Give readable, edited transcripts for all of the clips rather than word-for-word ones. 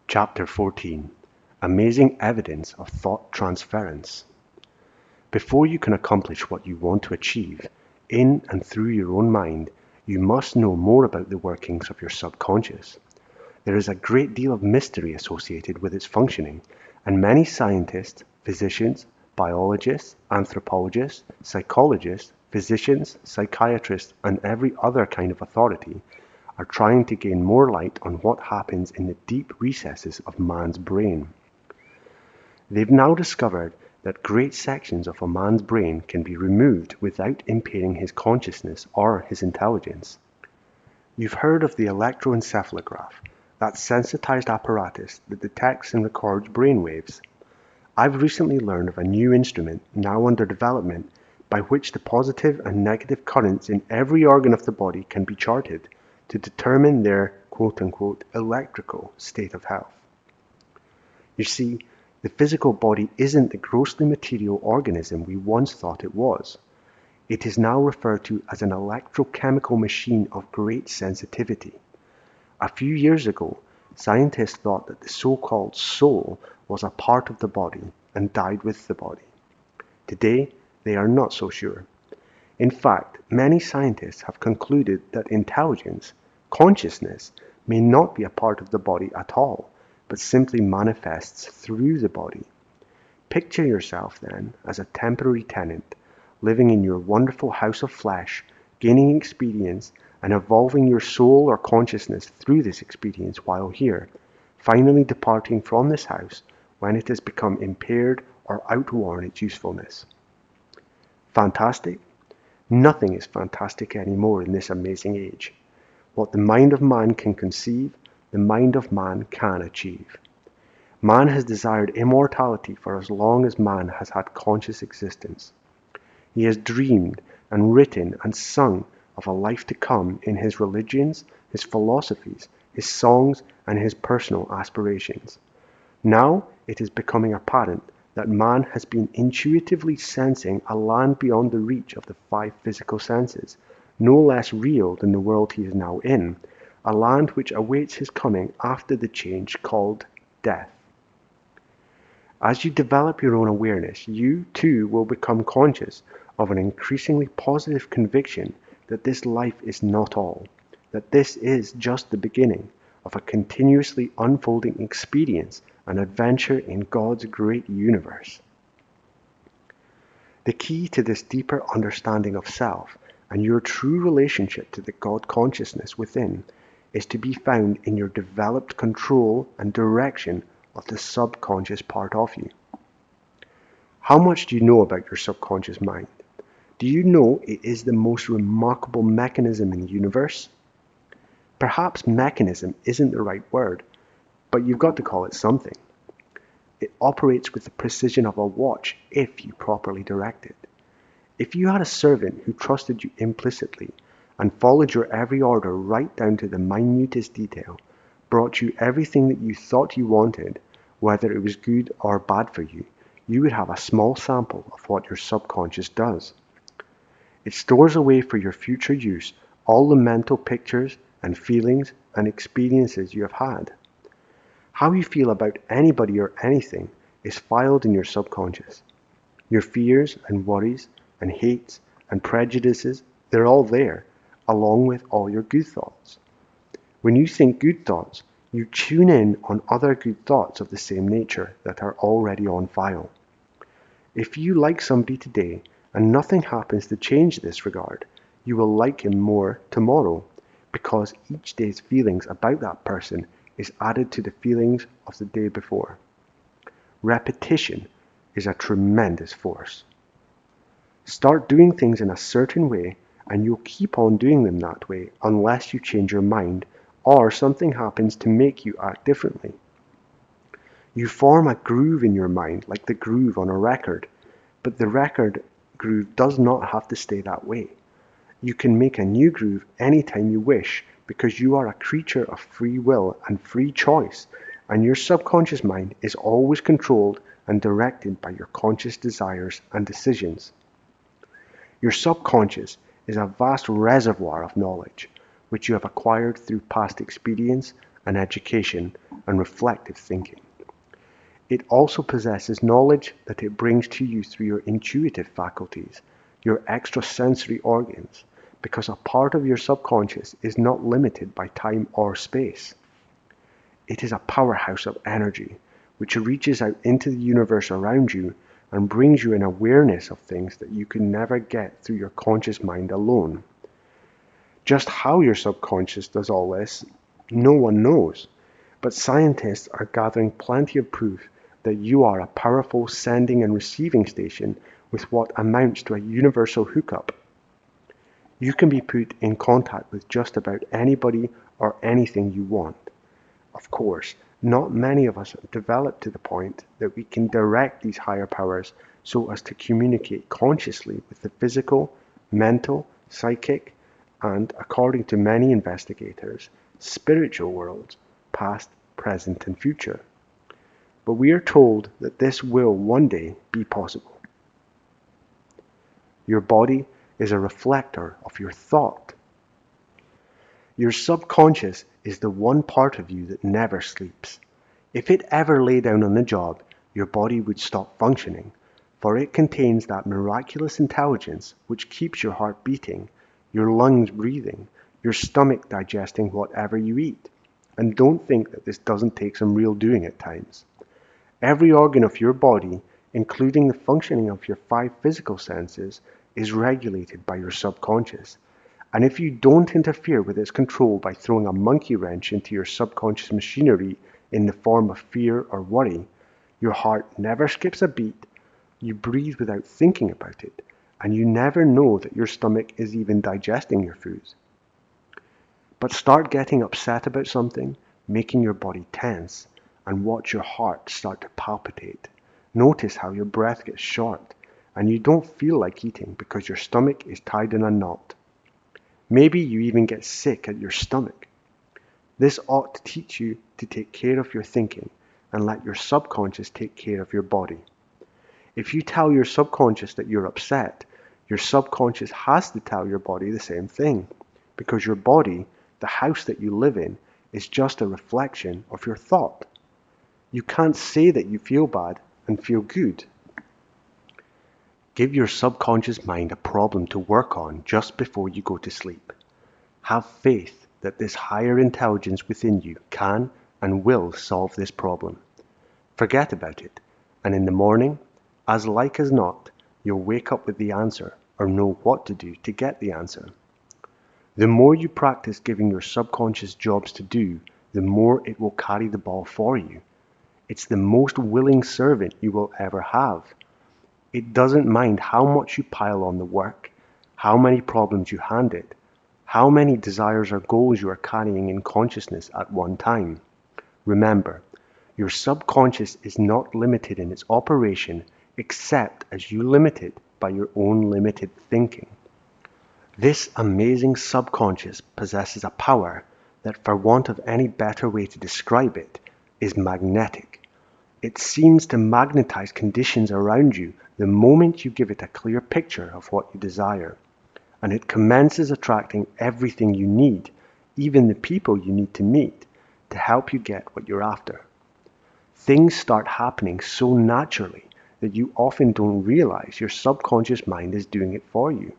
Chapter 14: Amazing Evidence of Thought Transference. Before you can accomplish what you want to achieve, in and through your own mind, you must know more about the workings of your subconscious. There is a great deal of mystery associated with its functioning, and many scientists, physicians, biologists, anthropologists, psychologists, physicians, psychiatrists, and every other kind of authority are trying to gain more light on what happens in the deep recesses of man's brain. They've now discovered that great sections of a man's brain can be removed without impairing his consciousness or his intelligence. You've heard of the electroencephalograph, that sensitized apparatus that detects and records brain waves. I've recently learned of a new instrument now under development by which the positive and negative currents in every organ of the body can be charted to determine their quote-unquote electrical state of health. You see, the physical body isn't the grossly material organism we once thought it was. It is now referred to as an electrochemical machine of great sensitivity. A few years ago, scientists thought that the so-called soul was a part of the body and died with the body. Today, they are not so sure. In fact, many scientists have concluded that intelligence, consciousness, may not be a part of the body at all, but simply manifests through the body. Picture yourself then as a temporary tenant, living in your wonderful house of flesh, gaining experience and evolving your soul or consciousness through this experience while here, finally departing from this house when it has become impaired or outworn its usefulness. Fantastic? Nothing is fantastic anymore in this amazing age. What the mind of man can conceive, the mind of man can achieve. Man has desired immortality for as long as man has had conscious existence. He has dreamed and written and sung of a life to come in his religions, his philosophies, his songs, and his personal aspirations. Now it is becoming apparent that man has been intuitively sensing a land beyond the reach of the five physical senses, no less real than the world he is now in, a land which awaits his coming after the change called death. As you develop your own awareness, you too will become conscious of an increasingly positive conviction that this life is not all, that this is just the beginning of a continuously unfolding experience, an adventure in God's great universe. The key to this deeper understanding of self and your true relationship to the God consciousness within is to be found in your developed control and direction of the subconscious part of you. How much do you know about your subconscious mind? Do you know it is the most remarkable mechanism in the universe? Perhaps mechanism isn't the right word, but you've got to call it something. It operates with the precision of a watch if you properly direct it. If you had a servant who trusted you implicitly and followed your every order right down to the minutest detail, brought you everything that you thought you wanted, whether it was good or bad for you, you would have a small sample of what your subconscious does. It stores away for your future use all the mental pictures and feelings and experiences you have had. How you feel about anybody or anything is filed in your subconscious. Your fears and worries and hates and prejudices, they're all there, along with all your good thoughts. When you think good thoughts, you tune in on other good thoughts of the same nature that are already on file. If you like somebody today and nothing happens to change this regard, you will like him more tomorrow, because each day's feelings about that person is added to the feelings of the day before. Repetition is a tremendous force. Start doing things in a certain way and you'll keep on doing them that way unless you change your mind or something happens to make you act differently. You form a groove in your mind like the groove on a record, but the record groove does not have to stay that way. You can make a new groove anytime you wish because you are a creature of free will and free choice, and your subconscious mind is always controlled and directed by your conscious desires and decisions. Your subconscious is a vast reservoir of knowledge, which you have acquired through past experience and education and reflective thinking. It also possesses knowledge that it brings to you through your intuitive faculties, your extrasensory organs, because a part of your subconscious is not limited by time or space. It is a powerhouse of energy, which reaches out into the universe around you and brings you an awareness of things that you can never get through your conscious mind alone. Just how your subconscious does all this, no one knows, but scientists are gathering plenty of proof that you are a powerful sending and receiving station with what amounts to a universal hookup. You can be put in contact with just about anybody or anything you want. Of course, not many of us have developed to the point that we can direct these higher powers so as to communicate consciously with the physical, mental, psychic, and, according to many investigators, spiritual worlds, past, present, and future. But we are told that this will one day be possible. Your body is a reflector of your thought. Your subconscious is the one part of you that never sleeps. If it ever lay down on the job, your body would stop functioning, for it contains that miraculous intelligence which keeps your heart beating, your lungs breathing, your stomach digesting whatever you eat. And don't think that this doesn't take some real doing at times. Every organ of your body, including the functioning of your 5 physical senses, is regulated by your subconscious. And if you don't interfere with its control by throwing a monkey wrench into your subconscious machinery in the form of fear or worry, your heart never skips a beat, you breathe without thinking about it, and you never know that your stomach is even digesting your foods. But start getting upset about something, making your body tense, and watch your heart start to palpitate. Notice how your breath gets short, and you don't feel like eating because your stomach is tied in a knot. Maybe you even get sick at your stomach. This ought to teach you to take care of your thinking and let your subconscious take care of your body. If you tell your subconscious that you're upset, your subconscious has to tell your body the same thing, because your body, the house that you live in, is just a reflection of your thought. You can't say that you feel bad and feel good. Give your subconscious mind a problem to work on just before you go to sleep. Have faith that this higher intelligence within you can and will solve this problem. Forget about it, and in the morning, as like as not, you'll wake up with the answer or know what to do to get the answer. The more you practice giving your subconscious jobs to do, the more it will carry the ball for you. It's the most willing servant you will ever have. It doesn't mind how much you pile on the work, how many problems you hand it, how many desires or goals you are carrying in consciousness at one time. Remember, your subconscious is not limited in its operation except as you limit it by your own limited thinking. This amazing subconscious possesses a power that, for want of any better way to describe it, is magnetic. It seems to magnetize conditions around you the moment you give it a clear picture of what you desire, and it commences attracting everything you need, even the people you need to meet, to help you get what you're after. Things start happening so naturally that you often don't realize your subconscious mind is doing it for you.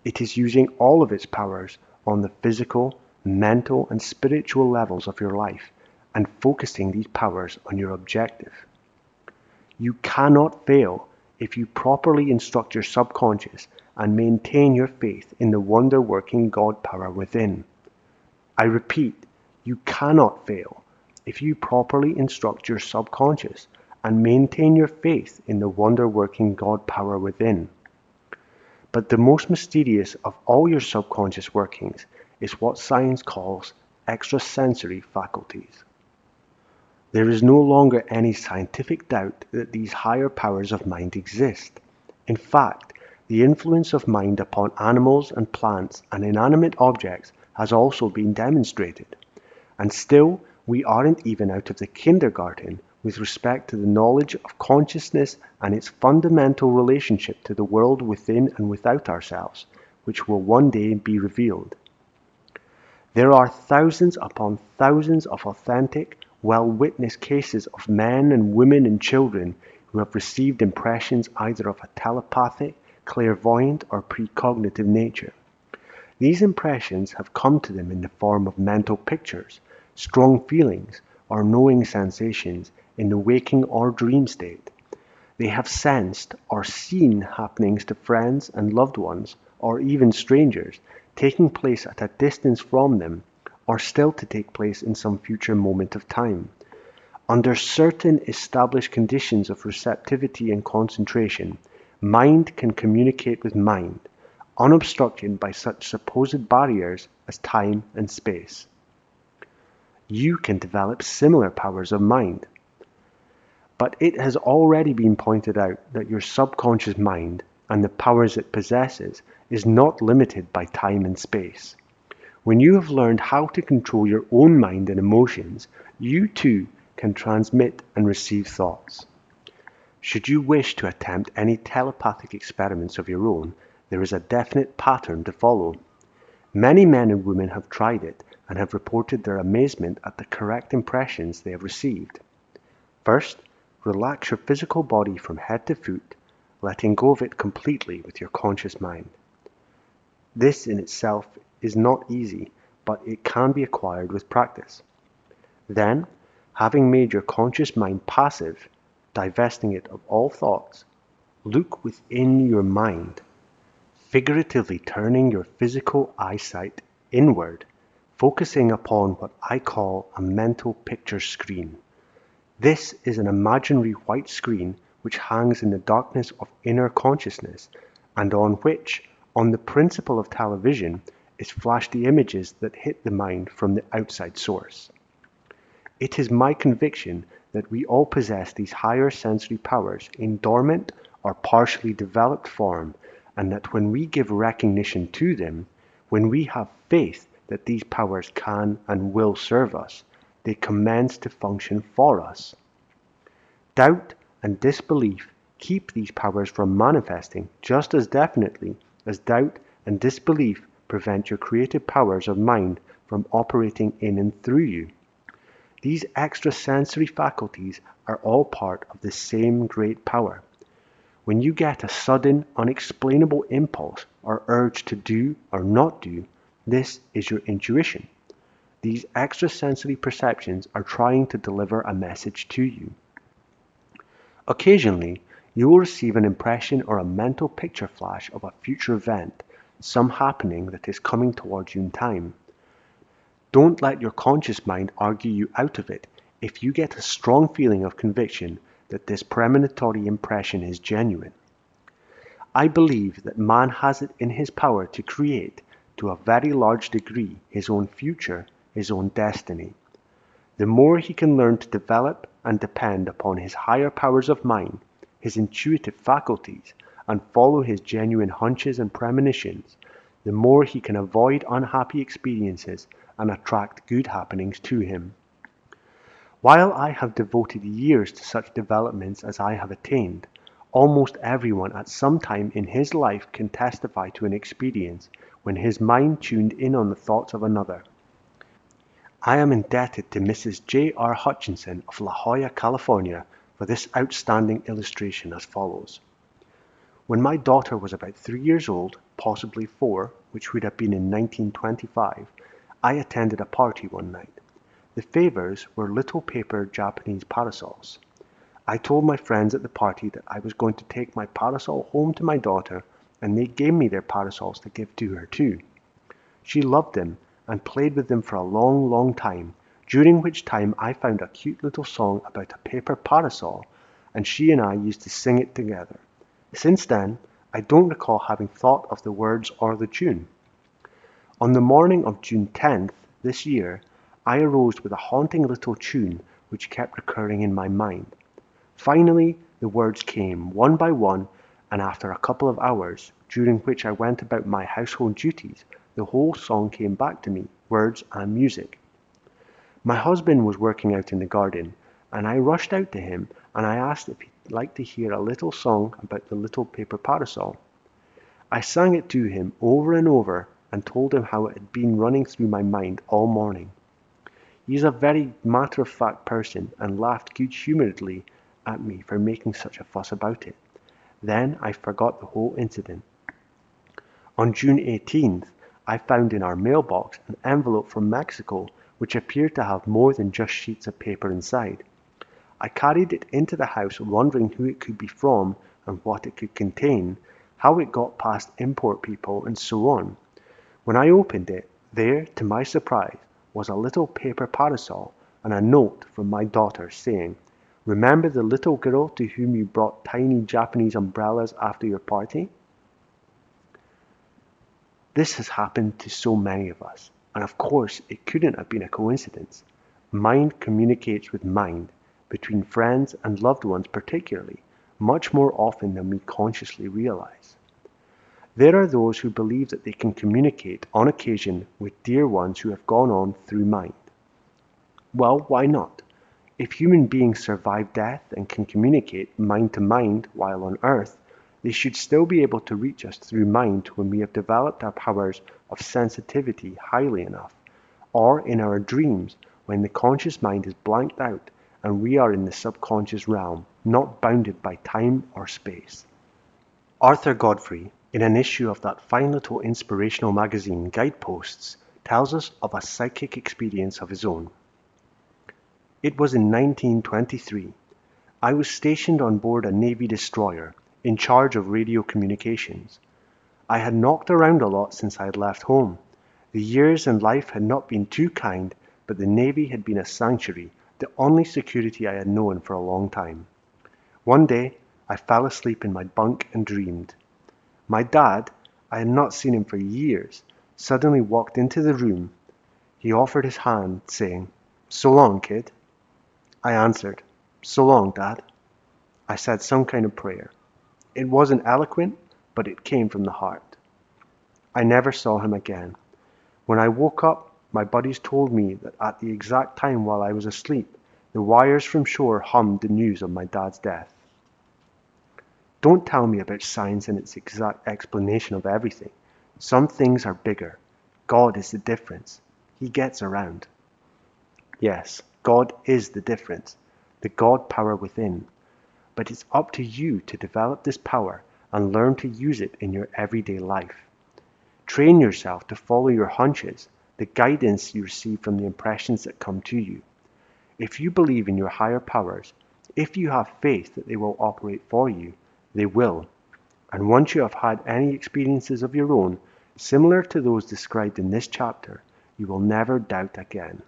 It is using all of its powers on the physical, mental, and spiritual levels of your life and focusing these powers on your objective. You cannot fail if you properly instruct your subconscious and maintain your faith in the wonder-working God power within. I repeat, you cannot fail if you properly instruct your subconscious and maintain your faith in the wonder-working God power within. But the most mysterious of all your subconscious workings is what science calls extrasensory faculties. There is no longer any scientific doubt that these higher powers of mind exist. In fact, the influence of mind upon animals and plants and inanimate objects has also been demonstrated. And still, we aren't even out of the kindergarten with respect to the knowledge of consciousness and its fundamental relationship to the world within and without ourselves, which will one day be revealed. There are thousands upon thousands of authentic, well witness cases of men and women and children who have received impressions either of a telepathic, clairvoyant, or precognitive nature. These impressions have come to them in the form of mental pictures, strong feelings, or knowing sensations in the waking or dream state. They have sensed or seen happenings to friends and loved ones, or even strangers, taking place at a distance from them, or still to take place in some future moment of time. Under certain established conditions of receptivity and concentration, mind can communicate with mind, unobstructed by such supposed barriers as time and space. You can develop similar powers of mind. But it has already been pointed out that your subconscious mind and the powers it possesses is not limited by time and space. When you have learned how to control your own mind and emotions, you too can transmit and receive thoughts. Should you wish to attempt any telepathic experiments of your own, there is a definite pattern to follow. Many men and women have tried it and have reported their amazement at the correct impressions they have received. First, relax your physical body from head to foot, letting go of it completely with your conscious mind. This in itself is not easy, but it can be acquired with practice. Then, having made your conscious mind passive, divesting it of all thoughts, look within your mind, figuratively turning your physical eyesight inward, focusing upon what I call a mental picture screen. This is an imaginary white screen which hangs in the darkness of inner consciousness, and on which, on the principle of television, is flashed the images that hit the mind from the outside source. It is my conviction that we all possess these higher sensory powers in dormant or partially developed form, and that when we give recognition to them, when we have faith that these powers can and will serve us, they commence to function for us. Doubt and disbelief keep these powers from manifesting just as definitely as doubt and disbelief prevent your creative powers of mind from operating in and through you. These extrasensory faculties are all part of the same great power. When you get a sudden, unexplainable impulse or urge to do or not do, this is your intuition. These extrasensory perceptions are trying to deliver a message to you. Occasionally, you will receive an impression or a mental picture flash of a future event, some happening that is coming towards you in time. Don't let your conscious mind argue you out of it if you get a strong feeling of conviction that this premonitory impression is genuine. I believe that man has it in his power to create, to a very large degree, his own future, his own destiny. The more he can learn to develop and depend upon his higher powers of mind, his intuitive faculties, and follow his genuine hunches and premonitions, the more he can avoid unhappy experiences and attract good happenings to him. While I have devoted years to such developments as I have attained, almost everyone at some time in his life can testify to an experience when his mind tuned in on the thoughts of another. I am indebted to Mrs. J. R. Hutchinson of La Jolla, California, for this outstanding illustration as follows. When my daughter was about 3 years old, possibly 4, which would have been in 1925, I attended a party one night. The favors were little paper Japanese parasols. I told my friends at the party that I was going to take my parasol home to my daughter, and they gave me their parasols to give to her too. She loved them and played with them for a long, long time, during which time I found a cute little song about a paper parasol, and she and I used to sing it together. Since then, I don't recall having thought of the words or the tune. On the morning of June 10th this year, I arose with a haunting little tune which kept recurring in my mind. Finally, the words came one by one, and after a couple of hours, during which I went about my household duties, the whole song came back to me, words and music. My husband was working out in the garden, and I rushed out to him and I asked if he'd like to hear a little song about the little paper parasol. I sang it to him over and over and told him how it had been running through my mind all morning. He is a very matter-of-fact person and laughed good-humouredly at me for making such a fuss about it. Then I forgot the whole incident. On June 18th, I found in our mailbox an envelope from Mexico which appeared to have more than just sheets of paper inside. I carried it into the house wondering who it could be from and what it could contain, how it got past import people, and so on. When I opened it, there, to my surprise, was a little paper parasol and a note from my daughter saying, "Remember the little girl to whom you brought tiny Japanese umbrellas after your party?" This has happened to so many of us, and of course it couldn't have been a coincidence. Mind communicates with mind, between friends and loved ones particularly, much more often than we consciously realize. There are those who believe that they can communicate on occasion with dear ones who have gone on through mind. Well, why not? If human beings survive death and can communicate mind to mind while on Earth, they should still be able to reach us through mind when we have developed our powers of sensitivity highly enough, or in our dreams when the conscious mind is blanked out and we are in the subconscious realm, not bounded by time or space. Arthur Godfrey, in an issue of that fine little inspirational magazine Guideposts, tells us of a psychic experience of his own. It was in 1923. I was stationed on board a Navy destroyer, in charge of radio communications. I had knocked around a lot since I had left home. The years and life had not been too kind, but the Navy had been a sanctuary, the only security I had known for a long time. One day, I fell asleep in my bunk and dreamed. My dad, I had not seen him for years, suddenly walked into the room. He offered his hand, saying, "So long, kid." I answered, "So long, Dad." I said some kind of prayer. It wasn't eloquent, but it came from the heart. I never saw him again. When I woke up, my buddies told me that at the exact time while I was asleep, the wires from shore hummed the news of my dad's death. Don't tell me about science and its exact explanation of everything. Some things are bigger. God is the difference. He gets around. Yes, God is the difference, the God power within. But it's up to you to develop this power and learn to use it in your everyday life. Train yourself to follow your hunches, the guidance you receive from the impressions that come to you. If you believe in your higher powers, if you have faith that they will operate for you, they will. And once you have had any experiences of your own, similar to those described in this chapter, you will never doubt again.